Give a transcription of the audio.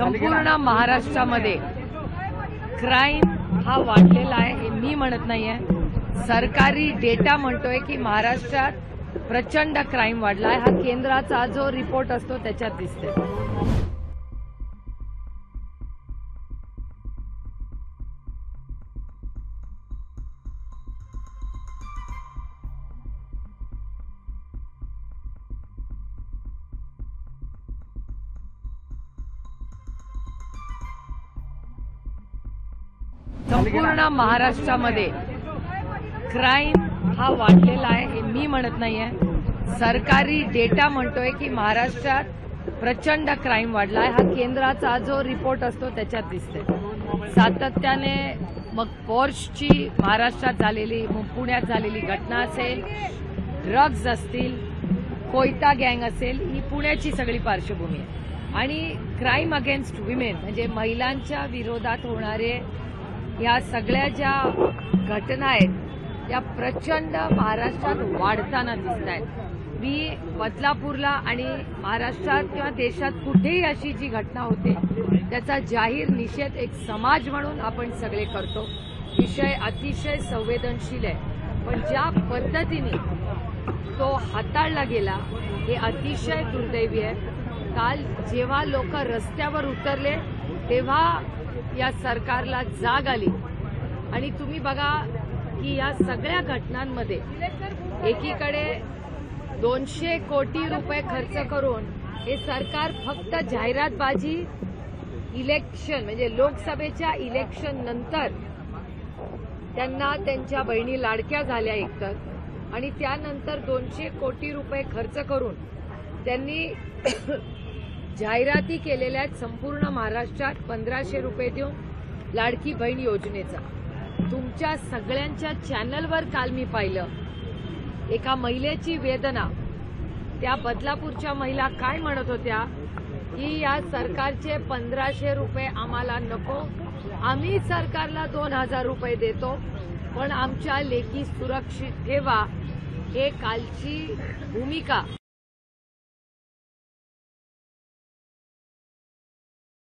संपूर्ण महाराष्ट्रामध्ये क्राईम हा वाढलेला आहे हे मी म्हणत नाहीये. सरकारी डेटा म्हणतोय की महाराष्ट्रात प्रचंड क्राईम वाढला आहे. हा केंद्राचा जो रिपोर्ट असतो त्याच्यात दिसते. संपूर्ण महाराष्ट्रामध्ये क्राईम हा वाढलेला आहे हे मी म्हणत नाहीये. सरकारी डेटा म्हणतोय की महाराष्ट्रात प्रचंड क्राईम वाढला आहे. हा केंद्राचा जो रिपोर्ट असतो त्याच्यात दिसते. सातत्याने मग पोर्शची महाराष्ट्रात झालेली, पुण्यात झालेली घटना असेल, ड्रग्ज असतील, कोयता गँग असेल, ही पुण्याची सगळी पार्श्वभूमी आहे. आणि क्राईम अगेन्स्ट विमेन म्हणजे महिलांच्या विरोधात होणारे या सगळ्या ज्या घटना आहेत त्या प्रचंड महाराष्ट्रात वाढताना दिसत आहेत. मी बदलापूरला आणि महाराष्ट्रात किंवा देशात कुठेही अशी जी घटना होते त्याचा जाहीर निषेध एक समाज म्हणून आपण सगळे करतो. विषय अतिशय संवेदनशील आहे, पण ज्या पद्धतीने तो हाताळला गेला हे अतिशय दुर्दैवी आहे. काल जेव्हा लोक रस्त्यावर उतरले तेव्हा या सरकारला जाग आली आणि तुम्ही बघा की या सगळ्या घटनांमध्ये एकीकडे 200 कोटी रुपये खर्च करून हे सरकार फक्त जाहिरातबाजी, इलेक्शन म्हणजे लोकसभेच्या इलेक्शन नंतर त्यांना त्यांच्या बहिणी लाडक्या झाल्या एकतर, आणि त्यानंतर 200 कोटी रुपये खर्च करून त्यांनी जाहिराती केलेल्या आहेत संपूर्ण महाराष्ट्रात 1500 रुपये देऊन लाडकी बहीण योजनेचा. तुमच्या सगळ्यांच्या चॅनलवर काल मी पाहिलं एका महिलेची वेदना. त्या बदलापूरच्या महिला काय म्हणत होत्या की या सरकारचे 1500 रुपये आम्हाला नको, आम्ही सरकारला 2000 रुपये देतो, पण आमच्या लेकी सुरक्षित ठेवा. हे कालची भूमिका